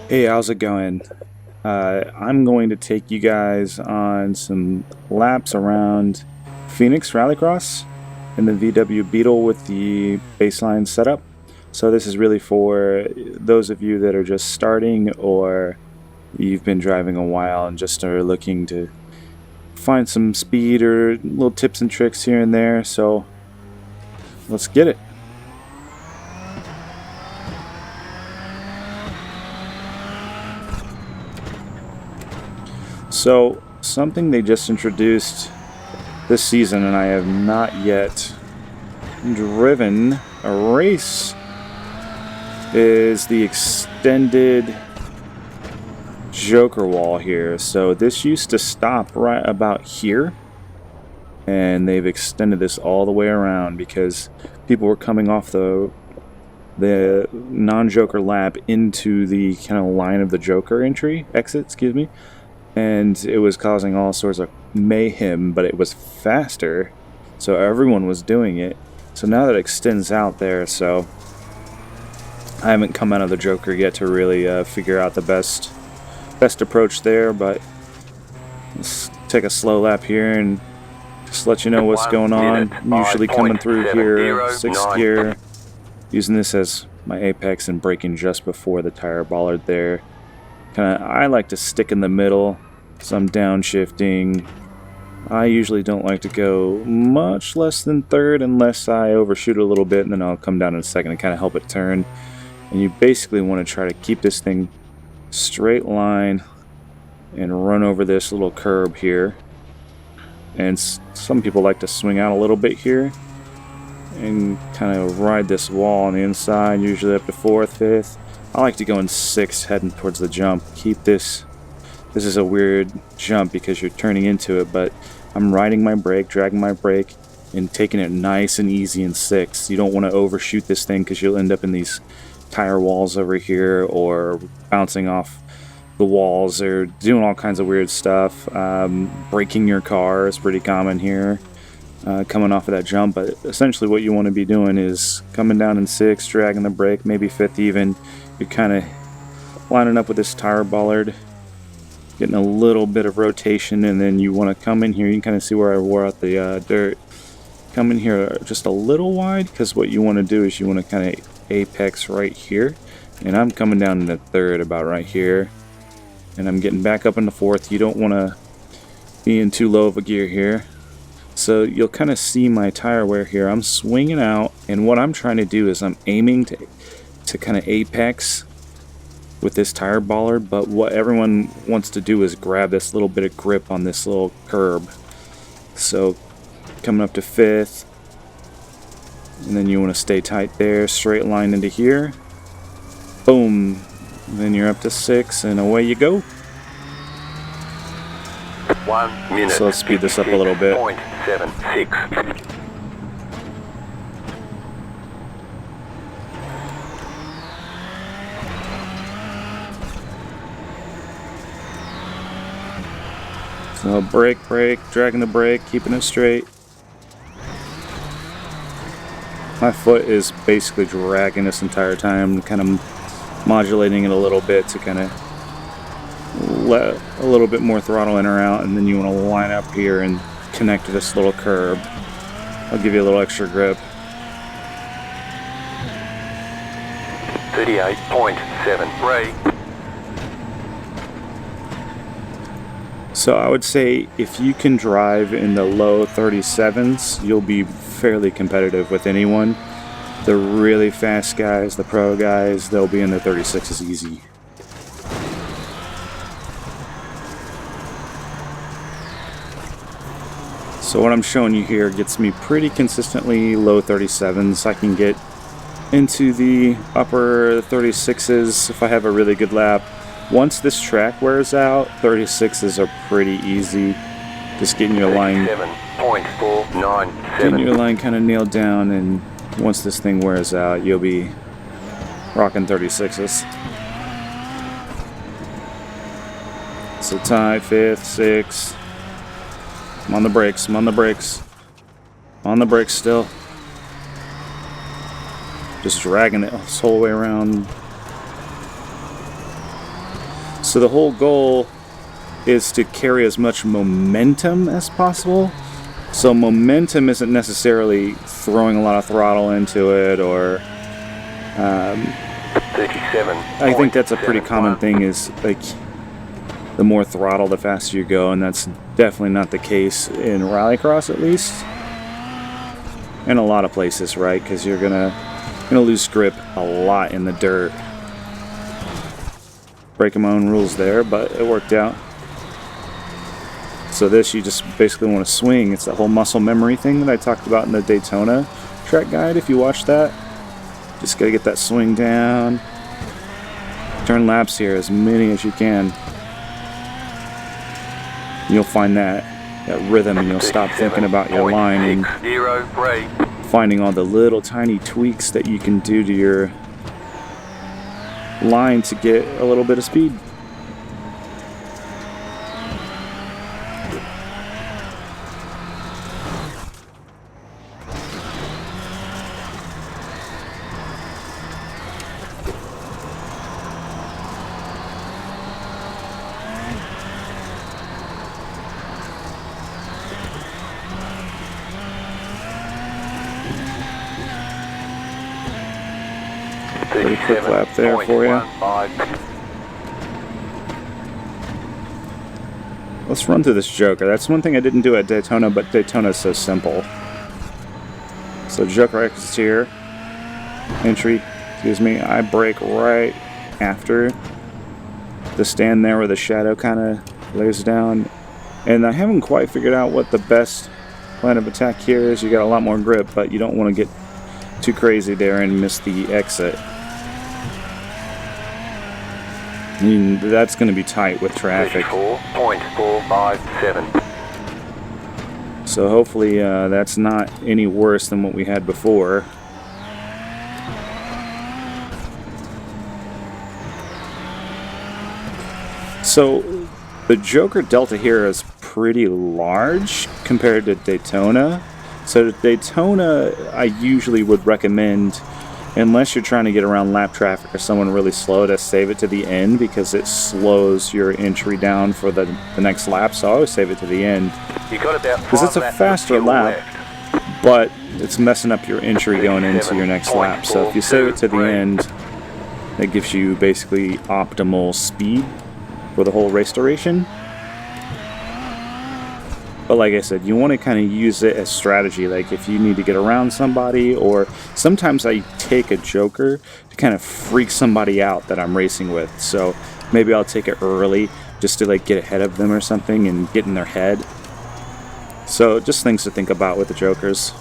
Hey, how's it going? I'm going to take you guys on some laps around Phoenix Rallycross in the VW Beetle with the baseline setup. So this is really for those of you that are just starting, or you've been driving a while and just are looking to find some speed or little tips and tricks here and there. So let's get it. So, something they just introduced this season, and I have not yet driven a race, is the extended Joker wall here. So this used to stop right about here, and they've extended this all the way around because people were coming off the non-Joker lap into the kind of line of the Joker exit, excuse me. And it was causing all sorts of mayhem, but it was faster, so everyone was doing it. So now that it extends out there, so I haven't come out of the Joker yet to really figure out the best approach there, but let's take a slow lap here and just let you know what's going on. I'm usually coming through here, 6th gear, using this as my apex and braking just before the tire bollard there. I like to stick in the middle, so I'm downshifting. I usually don't like to go much less than 3rd unless I overshoot a little bit, and then I'll come down in a second and kind of help it turn. And you basically want to try to keep this thing straight line and run over this little curb here. And some people like to swing out a little bit here and kind of ride this wall on the inside, usually up to 4th, 5th. I like to go in 6th, heading towards the jump. Keep this. This is a weird jump because you're turning into it, but I'm riding my brake, dragging my brake, and taking it nice and easy in 6th. You don't want to overshoot this thing because you'll end up in these tire walls over here, or bouncing off the walls, or doing all kinds of weird stuff. Breaking your car is pretty common here, coming off of that jump. But essentially what you want to be doing is coming down in 6th, dragging the brake, maybe 5th even. You're kind of lining up with this tire bollard, getting a little bit of rotation, and then you want to come in here. You can kind of see where I wore out the dirt. Come in here just a little wide, because what you want to do is you want to kind of apex right here. And I'm coming down into 3rd about right here, and I'm getting back up into 4th. You don't want to be in too low of a gear here. So you'll kind of see my tire wear here. I'm swinging out, and what I'm trying to do is I'm aiming to kind of apex with this tire bollard, but what everyone wants to do is grab this little bit of grip on this little curb. So coming up to 5th, and then you want to stay tight there, straight line into here, boom, and then you're up to 6th, and away you go. 1 minute. So let's speed this up a little bit. 0.76. So brake, dragging the brake, keeping it straight. My foot is basically dragging this entire time, kind of modulating it a little bit to kind of let a little bit more throttle in or out, and then you want to line up here and connect to this little curb. I'll give you a little extra grip. 38.73. So I would say if you can drive in the low 37s, you'll be fairly competitive with anyone. The really fast guys, the pro guys, they'll be in the 36s easy. So what I'm showing you here gets me pretty consistently low 37s. I can get into the upper 36s if I have a really good lap. Once this track wears out, 36s are pretty easy. Just getting your line kind of nailed down, and once this thing wears out, you'll be rocking 36s. So tie, 5th, 6th. I'm on the brakes, I'm on the brakes. On the brakes still. Just dragging it this whole way around. So the whole goal is to carry as much momentum as possible. So momentum isn't necessarily throwing a lot of throttle into it, or 37. I think that's a pretty common thing, is like the more throttle, the faster you go, and that's definitely not the case in Rallycross, at least. In a lot of places, right? Because you're gonna lose grip a lot in the dirt. Breaking my own rules there, but it worked out. So this, you just basically want to swing. It's that whole muscle memory thing that I talked about in the Daytona track guide. If you watch that, just gotta get that swing down. Turn laps here, as many as you can. You'll find that rhythm, and you'll stop thinking about your line and finding all the little tiny tweaks that you can do to your line to get a little bit of speed. Pretty quick lap there for you. Let's run through this Joker. That's one thing I didn't do at Daytona, but Daytona is so simple. So Joker X is here. Entry, excuse me. I brake right after the stand there where the shadow kind of lays down. And I haven't quite figured out what the best line of attack here is. You got a lot more grip, but you don't want to get too crazy there and miss the exit. I mean, that's going to be tight with traffic. 34.457. So hopefully that's not any worse than what we had before. So the Joker Delta here is pretty large compared to Daytona. So Daytona, I usually would recommend, unless you're trying to get around lap traffic or someone really slow, to save it to the end, because it slows your entry down for the next lap. So I always save it to the end, because it's a faster lap, but it's messing up your entry going into your next lap. So if you save it to the end, that gives you basically optimal speed for the whole race duration. But like I said, you want to kind of use it as strategy, like if you need to get around somebody, or sometimes I take a Joker to kind of freak somebody out that I'm racing with. So maybe I'll take it early just to like get ahead of them or something and get in their head. So just things to think about with the Jokers.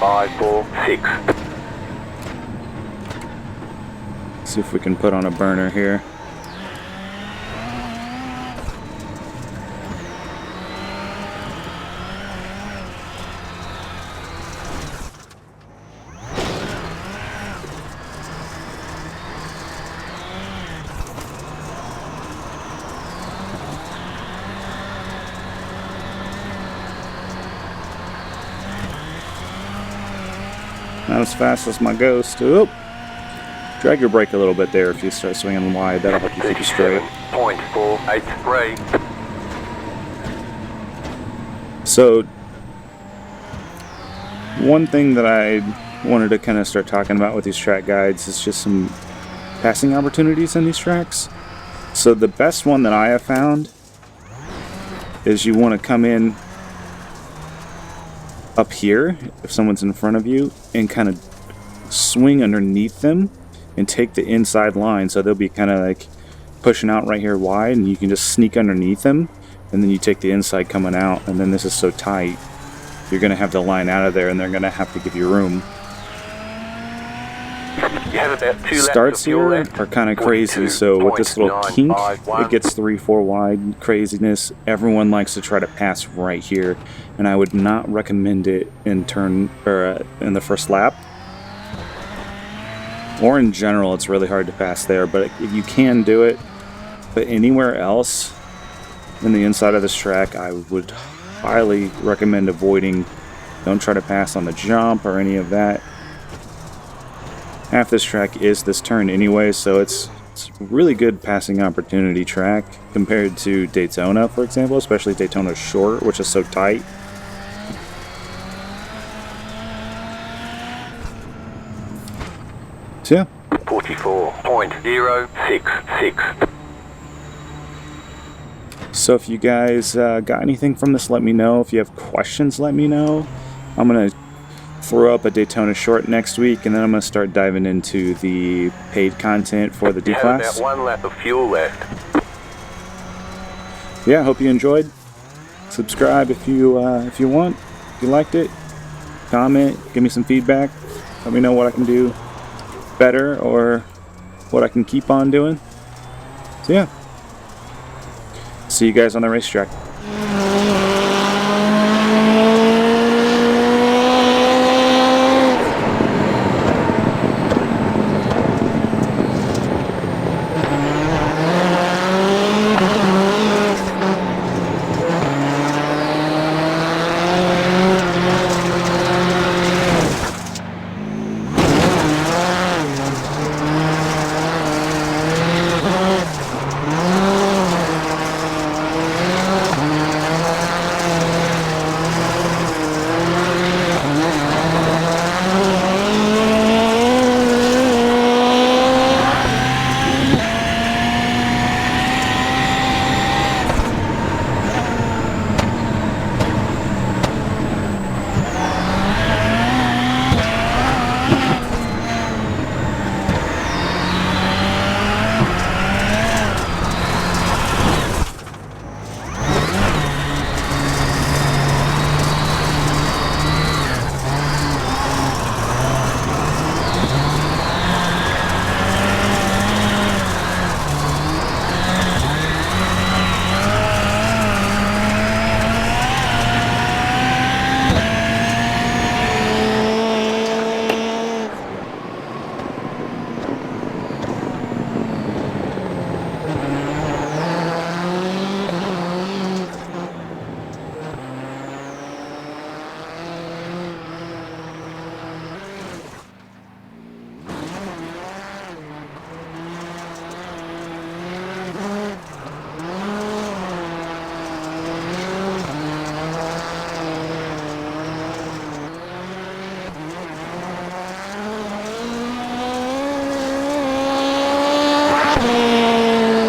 .546. See if we can put on a burner here. Not as fast as my Ghost. Oop. Drag your brake a little bit there if you start swinging wide. That'll help you keep it straight. 37.483. So, one thing that I wanted to kind of start talking about with these track guides is just some passing opportunities in these tracks. So the best one that I have found is you want to come in up here if someone's in front of you and kind of swing underneath them and take the inside line, so they'll be kind of like pushing out right here wide, and you can just sneak underneath them, and then you take the inside coming out, and then this is so tight you're gonna have the line out of there, and they're gonna have to give you room. You have about 2 laps Starts of fuel here left. are kind of crazy, so with this little kink, it gets 3-4 wide craziness. Everyone likes to try to pass right here, and I would not recommend it in turn or in the first lap, or in general. It's really hard to pass there, but you can do it. But anywhere else in the inside of this track, I would highly recommend avoiding. Don't try to pass on the jump or any of that. Half this track is this turn anyway, so it's really good passing opportunity track compared to Daytona, for example, especially Daytona Short, which is so tight. So yeah. 44.066. So if you guys got anything from this, let me know. If you have questions, let me know. I'm going to throw up a Daytona Short next week, and then I'm going to start diving into the paid content for the You have D-Class. about 1 lap of fuel left. Yeah, I hope you enjoyed. Subscribe if you want. If you liked it, comment, give me some feedback. Let me know what I can do better or what I can keep on doing. So yeah. See you guys on the racetrack.